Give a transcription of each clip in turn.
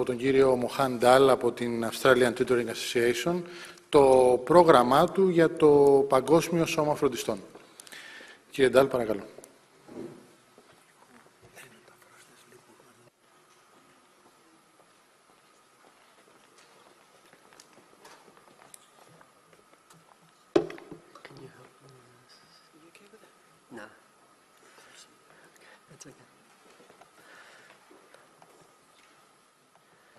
από τον κύριο Μοχάν Νταλ από την Australian Tutoring Association το πρόγραμμά του για το Παγκόσμιο Σώμα Φροντιστών. Κύριε Νταλ, παρακαλώ.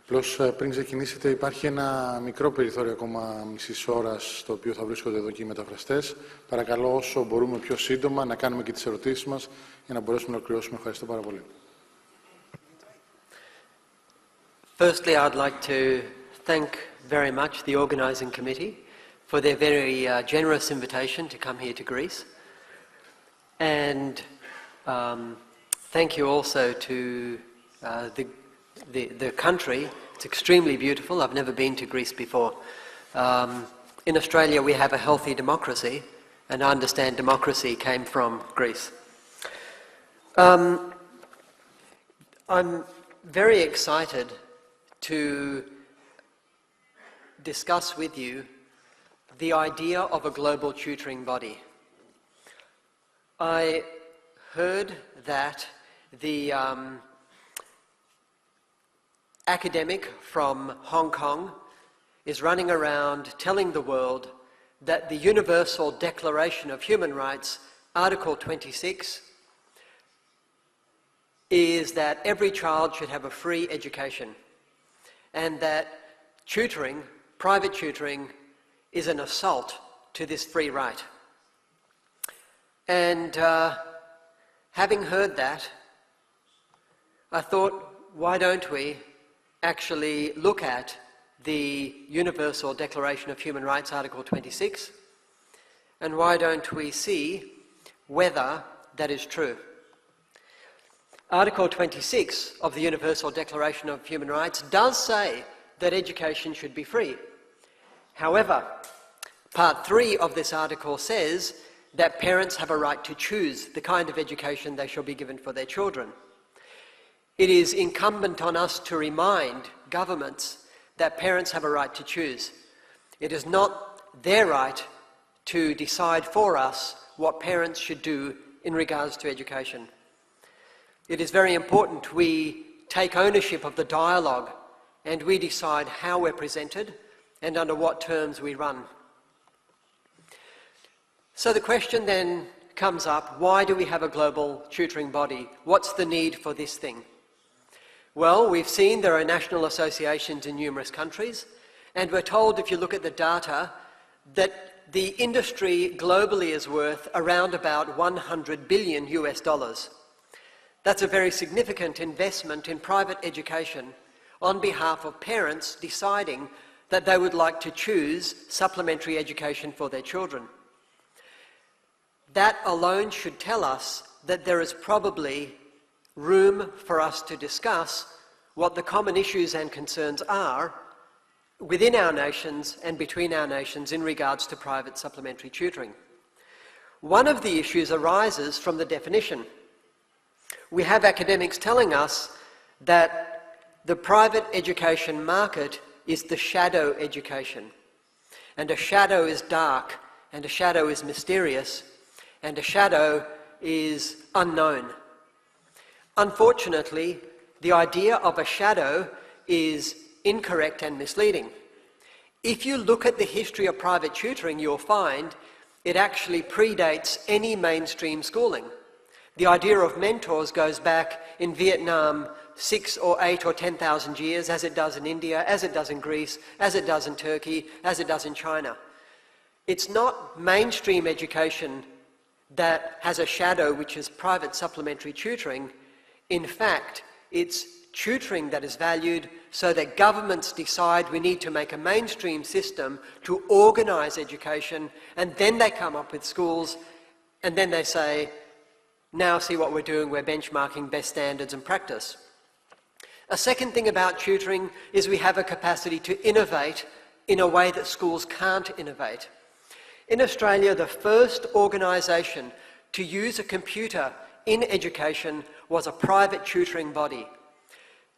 Απλώς πριν ξεκινήσετε υπάρχει ένα μικρό περιθώριο ακόμα μισής ώρας στο οποίο θα βρίσκονται εδώ και οι μεταφραστές. Παρακαλώ όσο μπορούμε πιο σύντομα να κάνουμε και τις ερωτήσεις μας για να μπορέσουμε να ολοκληρώσουμε. Ευχαριστώ πάρα πολύ. Firstly, I'd like to thank very much the organising committee for their very generous invitation to come here to Greece. And thank you also to the country. It's extremely beautiful. I've never been to Greece before. In Australia we have a healthy democracy, and I understand democracy came from Greece. I'm very excited to discuss with you the idea of a global tutoring body. I heard that the academic from Hong Kong is running around telling the world that the Universal Declaration of Human Rights, Article 26, is that every child should have a free education, and that tutoring, private tutoring, is an assault to this free right. And having heard that, I thought, why don't we actually look at the Universal Declaration of Human Rights, Article 26, and why don't we see whether that is true? Article 26 of the Universal Declaration of Human Rights does say that education should be free. However, Part 3 of this article says that parents have a right to choose the kind of education they shall be given for their children. It is incumbent on us to remind governments that parents have a right to choose. It is not their right to decide for us what parents should do in regards to education. It is very important we take ownership of the dialogue and we decide how we're presented and under what terms we run. So the question then comes up, why do we have a global tutoring body? What's the need for this thing? Well, we've seen there are national associations in numerous countries, and we're told, if you look at the data, that the industry globally is worth around about $100 billion US. That's a very significant investment in private education on behalf of parents deciding that they would like to choose supplementary education for their children. That alone should tell us that there is probably room for us to discuss what the common issues and concerns are within our nations and between our nations in regards to private supplementary tutoring. One of the issues arises from the definition. We have academics telling us that the private education market is the shadow education, and a shadow is dark, and a shadow is mysterious, and a shadow is unknown. Unfortunately, the idea of a shadow is incorrect and misleading. If you look at the history of private tutoring, you'll find it actually predates any mainstream schooling. The idea of mentors goes back in Vietnam 6 or 8 or 10,000 years, as it does in India, as it does in Greece, as it does in Turkey, as it does in China. It's not mainstream education that has a shadow which is private supplementary tutoring. In fact, it's tutoring that is valued so that governments decide we need to make a mainstream system to organise education, and then they come up with schools, and then they say, now see what we're doing, we're benchmarking best standards and practice. A second thing about tutoring is we have a capacity to innovate in a way that schools can't innovate. In Australia, the first organisation to use a computer in education was a private tutoring body.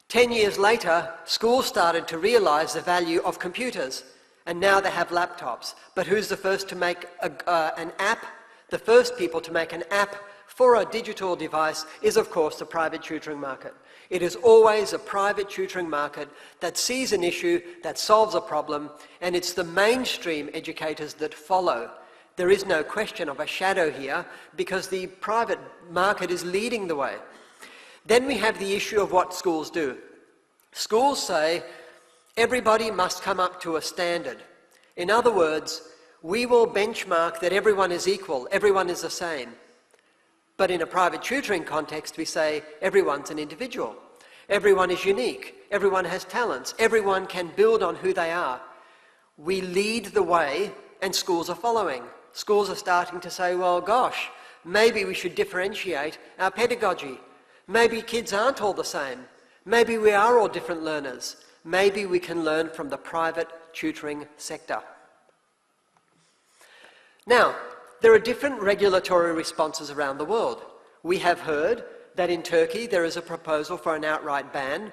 10 years later, schools started to realise the value of computers, and now they have laptops. But who's the first to make an app? The first people to make an app for a digital device is, of course, the private tutoring market. It is always a private tutoring market that sees an issue, that solves a problem, and it's the mainstream educators that follow. There is no question of a shadow here because the private market is leading the way. Then we have the issue of what schools do. Schools say everybody must come up to a standard. In other words, we will benchmark that everyone is equal, everyone is the same. But in a private tutoring context, we say everyone's an individual. Everyone is unique. Everyone has talents. Everyone can build on who they are. We lead the way and schools are following. Schools are starting to say, well, gosh, maybe we should differentiate our pedagogy. Maybe kids aren't all the same. Maybe we are all different learners. Maybe we can learn from the private tutoring sector. Now, there are different regulatory responses around the world. We have heard that in Turkey there is a proposal for an outright ban.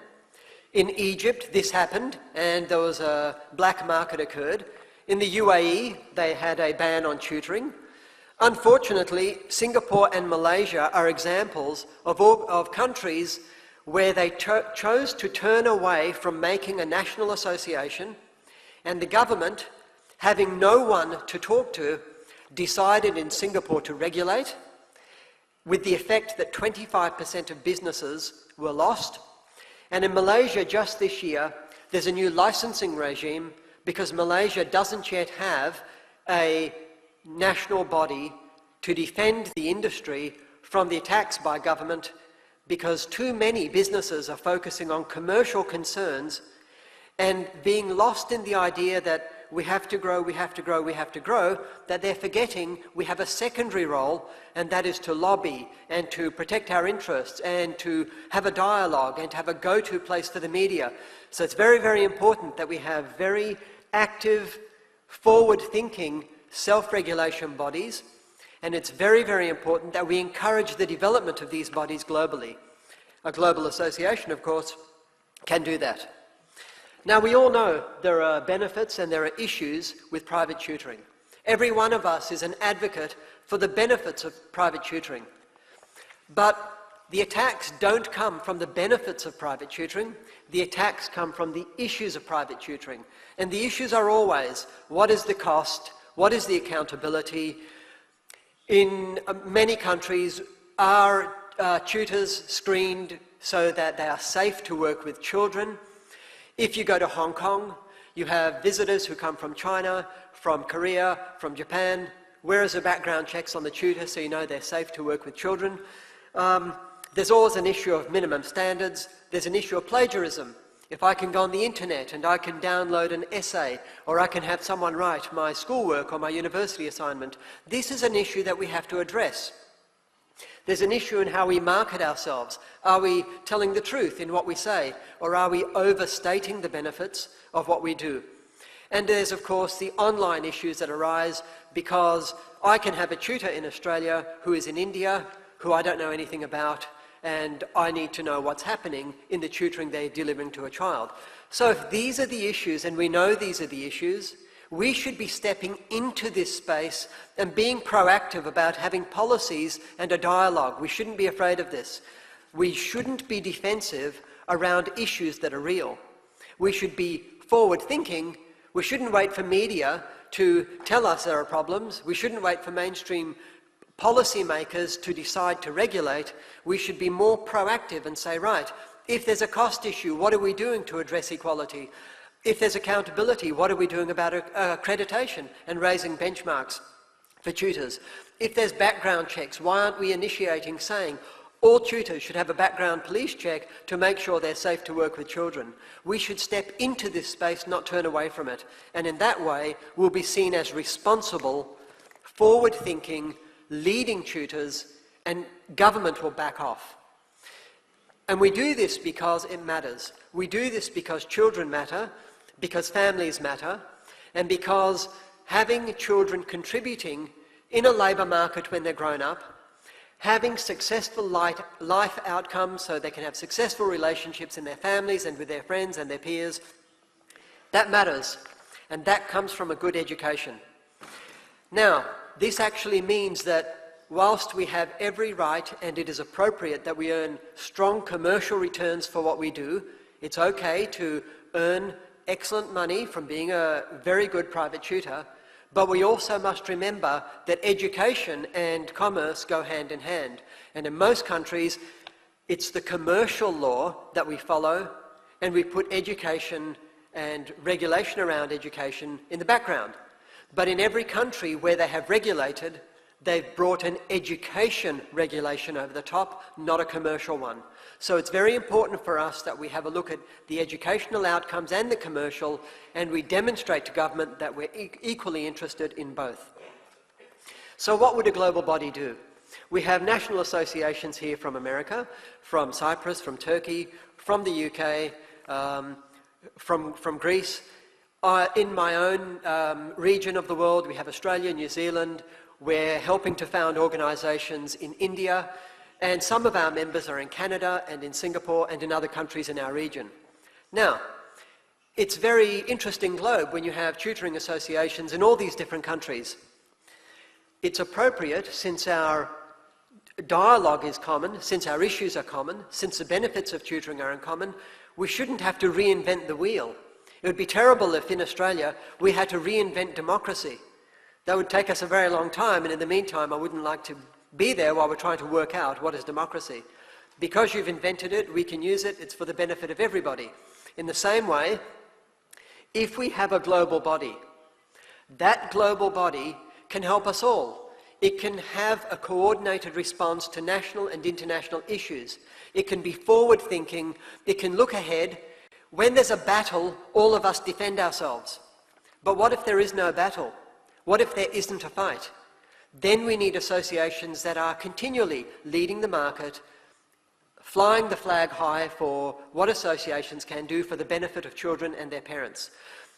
In Egypt this happened and there was a black market occurred. In the UAE they had a ban on tutoring. Unfortunately, Singapore and Malaysia are examples of countries where they chose to turn away from making a national association, and the government, having no one to talk to, decided in Singapore to regulate, with the effect that 25% of businesses were lost. And in Malaysia just this year, there's a new licensing regime because Malaysia doesn't yet have a national body to defend the industry from the attacks by government, because too many businesses are focusing on commercial concerns and being lost in the idea that we have to grow, we have to grow, we have to grow, that they're forgetting we have a secondary role, and that is to lobby and to protect our interests and to have a dialogue and to have a go-to place for the media. So it's very, very important that we have very active, forward-thinking self-regulation bodies, and it's very, very important that we encourage the development of these bodies globally. A global association, of course, can do that. Now, we all know there are benefits and there are issues with private tutoring. Every one of us is an advocate for the benefits of private tutoring. But the attacks don't come from the benefits of private tutoring. The attacks come from the issues of private tutoring. And the issues are always, what is the cost? What is the accountability? In many countries, are tutors screened so that they are safe to work with children? If you go to Hong Kong, you have visitors who come from China, from Korea, from Japan. Where is the background checks on the tutor so you know they're safe to work with children? There's always an issue of minimum standards. There's an issue of plagiarism. If I can go on the internet and I can download an essay, or I can have someone write my schoolwork or my university assignment, this is an issue that we have to address. There's an issue in how we market ourselves. Are we telling the truth in what we say, or are we overstating the benefits of what we do? And there's, of course, the online issues that arise because I can have a tutor in Australia who is in India, who I don't know anything about, and I need to know what's happening in the tutoring they're delivering to a child. So if these are the issues, and we know these are the issues, we should be stepping into this space and being proactive about having policies and a dialogue. We shouldn't be afraid of this. We shouldn't be defensive around issues that are real. We should be forward-thinking. We shouldn't wait for media to tell us there are problems. We shouldn't wait for mainstream policymakers to decide to regulate. We should be more proactive and say, right, if there's a cost issue, what are we doing to address equality? If there's accountability, what are we doing about accreditation and raising benchmarks for tutors? If there's background checks, why aren't we initiating saying all tutors should have a background police check to make sure they're safe to work with children? We should step into this space, not turn away from it. And in that way, we'll be seen as responsible, forward-thinking, leading tutors, and government will back off. And we do this because it matters. We do this because children matter, because families matter, and because having children contributing in a labour market when they're grown up, having successful life outcomes so they can have successful relationships in their families and with their friends and their peers, that matters. And that comes from a good education. Now, this actually means that whilst we have every right and it is appropriate that we earn strong commercial returns for what we do, it's okay to earn excellent money from being a very good private tutor, but we also must remember that education and commerce go hand in hand. And in most countries, it's the commercial law that we follow, and we put education and regulation around education in the background. But in every country where they have regulated, they've brought an education regulation over the top, not a commercial one. So it's very important for us that we have a look at the educational outcomes and the commercial, and we demonstrate to government that we're equally interested in both. So what would a global body do? We have national associations here from America, from Cyprus, from Turkey, from the UK, from Greece. In my own region of the world, we have Australia, New Zealand. We're helping to found organisations in India, and some of our members are in Canada and in Singapore and in other countries in our region. Now, it's a very interesting globe when you have tutoring associations in all these different countries. It's appropriate, since our dialogue is common, since our issues are common, since the benefits of tutoring are in common, we shouldn't have to reinvent the wheel. It would be terrible if in Australia we had to reinvent democracy. That would take us a very long time, and in the meantime I wouldn't like to be there while we're trying to work out what is democracy. Because you've invented it, we can use it, it's for the benefit of everybody. In the same way, if we have a global body, that global body can help us all. It can have a coordinated response to national and international issues. It can be forward-thinking, it can look ahead. When there's a battle, all of us defend ourselves. But what if there is no battle? What if there isn't a fight? Then we need associations that are continually leading the market, flying the flag high for what associations can do for the benefit of children and their parents.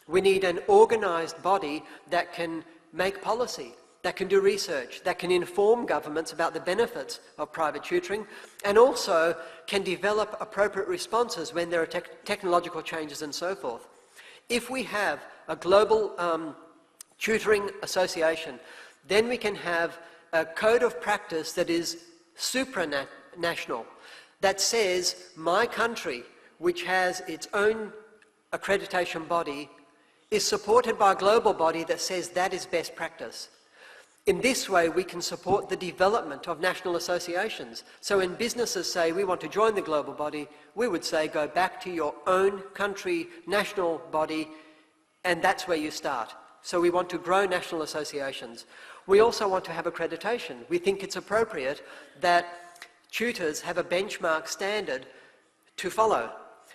We need an organised body that can make policy, that can do research, that can inform governments about the benefits of private tutoring, and also can develop appropriate responses when there are technological changes and so forth. If we have a global tutoring association, then we can have a code of practice that is supranational, that says my country, which has its own accreditation body, is supported by a global body that says that is best practice. In this way, we can support the development of national associations. So when businesses say we want to join the global body, we would say go back to your own country national body, and that's where you start. So we want to grow national associations. We also want to have accreditation. We think it's appropriate that tutors have a benchmark standard to follow.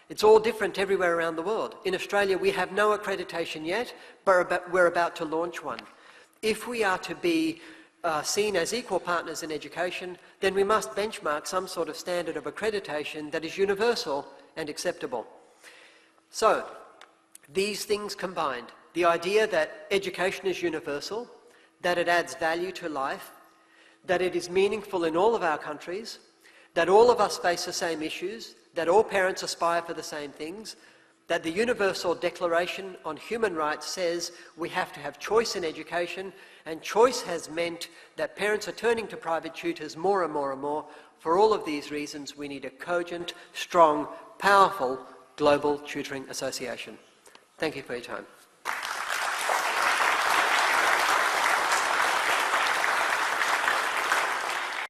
It's all different everywhere around the world. In Australia, we have no accreditation yet, but we're about to launch one. If we are to be seen as equal partners in education, then we must benchmark some sort of standard of accreditation that is universal and acceptable. So, these things combined, the idea that education is universal, that it adds value to life, that it is meaningful in all of our countries, that all of us face the same issues, that all parents aspire for the same things, that the Universal Declaration on Human Rights says we have to have choice in education, and choice has meant that parents are turning to private tutors more and more and more. For all of these reasons, we need a cogent, strong, powerful global tutoring association. Thank you for your time.